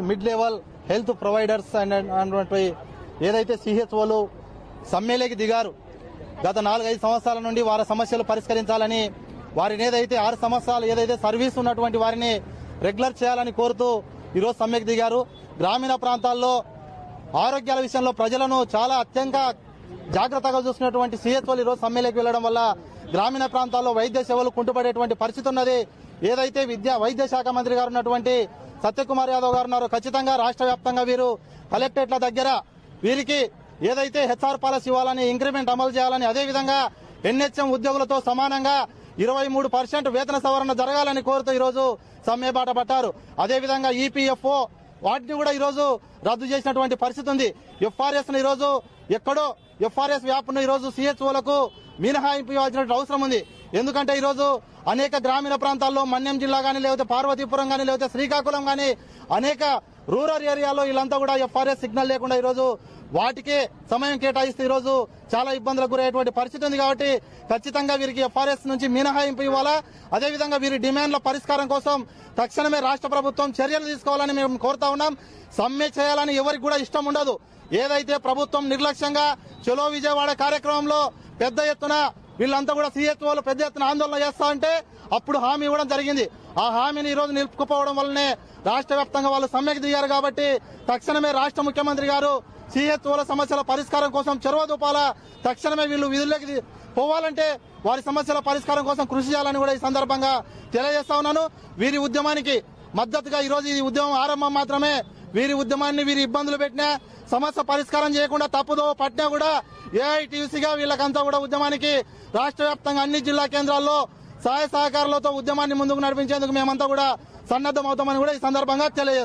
Mid level health providers అన్నటువంటి ఏదైతే సిహెచ్ఓలు సమ్మెలోకి దిగారు గత 4-5 సంవత్సరాల నుండి వారి సమస్యలు పరిష్కరించాలని వారిని ఏదైతే 6 సంవత్సరాలు ఏదైతే సర్వీస్ ఉన్నటువంటి వారిని రెగ్యులర్ చేయాలని కోరుతూ ఈరోజు సమ్మెకు దిగారు. గ్రామీణ ప్రాంతాల్లో ఆరోగ్యాల విషయంలో ప్రజలను చాలా అత్యంత జాగ్రత్తగా చూసినటువంటి సిహెచ్ఓలు ఈరోజు సమ్మెలోకి వెళ్లడం వల్ల గ్రామీణ ప్రాంతాల్లో వైద్య సేవలు కుంటుపడేటువంటి పరిస్థితి ఉన్నది. ఏదైతే వైద్య శాఖ మంత్రి గారు ఉన్నటువంటి సత్యకుమార్ యాదవ్ గారు ఉన్నారో ఖచ్చితంగా రాష్ట్ర వ్యాప్తంగా వీరు కలెక్టరేట్ల దగ్గర వీరికి ఏదైతే హెచ్ఆర్ పాలసీ ఇవ్వాలని ఇంక్రిమెంట్ అమలు చేయాలని అదేవిధంగా ఎన్హెచ్ఎం ఉద్యోగులతో సమానంగా 23% వేతన సవరణ జరగాలని కోరుతూ ఈరోజు సమ్మె బాట పట్టారు. అదేవిధంగా ఈపీఎఫ్ఓ వాటిని కూడా ఈరోజు రద్దు చేసినటువంటి పరిస్థితి ఉంది. ఎఫ్ఆర్ఎస్ ను ఈరోజు ఎక్కడో ఎఫ్ఆర్ఎస్ వ్యాప్ను ఈరోజు సిహెచ్ఓలకు మినహాయింపు ఇవ్వాల్సిన అవసరం ఉంది. ఎందుకంటే ఈరోజు అనేక గ్రామీణ ప్రాంతాల్లో మన్యం జిల్లా గానీ లేకపోతే పార్వతీపురం గానీ లేకపోతే శ్రీకాకుళం గానీ అనేక రూరల్ ఏరియాలో వీళ్ళంతా కూడా ఎఫ్ఆర్ఎస్ సిగ్నల్ లేకుండా ఈరోజు వాటికే సమయం కేటాయిస్తే ఈరోజు చాలా ఇబ్బందులకు గురయ్యేటువంటి పరిస్థితి ఉంది. కాబట్టి ఖచ్చితంగా వీరికి ఎఫ్ఆర్ఎస్ నుంచి మినహాయింపు ఇవ్వాలా. అదేవిధంగా వీరి డిమాండ్ల పరిష్కారం కోసం తక్షణమే రాష్ట్ర ప్రభుత్వం చర్యలు తీసుకోవాలని మేము కోరుతా ఉన్నాం. సమ్మె చేయాలని ఎవరికి కూడా ఇష్టం ఉండదు. ఏదైతే ప్రభుత్వం నిర్లక్ష్యంగా చలో విజయవాడ కార్యక్రమంలో పెద్ద ఎత్తున వీళ్ళంతా కూడా సిహెచ్ఓలు పెద్ద ఎత్తున ఆందోళన చేస్తా అంటే అప్పుడు హామీ ఇవ్వడం జరిగింది. ఆ హామీని ఈ రోజు నిలుపుకుపోవడం వల్లనే రాష్ట్ర వ్యాప్తంగా వాళ్ళు సమ్మెకు దిగారు. కాబట్టి తక్షణమే రాష్ట్ర ముఖ్యమంత్రి గారు సిహెచ్ఓల సమస్యల పరిష్కారం కోసం చొరవ చూపాలా. తక్షణమే వీళ్ళు విధుల్లోకి పోవాలంటే వారి సమస్యల పరిష్కారం కోసం కృషి చేయాలని కూడా ఈ సందర్భంగా తెలియజేస్తా ఉన్నాను. వీరి ఉద్యమానికి మద్దతుగా ఈరోజు ఈ ఉద్యమం ఆరంభం మాత్రమే. వీరి ఉద్యమాన్ని వీరి ఇబ్బందులు పెట్టినా సమస్య పరిష్కారం చేయకుండా తప్పుదో పట్టినా కూడా ఏఐటీయూసీగా వీళ్ళకంతా కూడా ఉద్యమానికి రాష్ట్ర వ్యాప్తంగా అన్ని జిల్లా కేంద్రాల్లో సహాయ సహకారాలతో ఉద్యమాన్ని ముందుకు నడిపించేందుకు మేమంతా కూడా సన్నద్దమవుతామని కూడా ఈ సందర్భంగా తెలియజేస్తాం.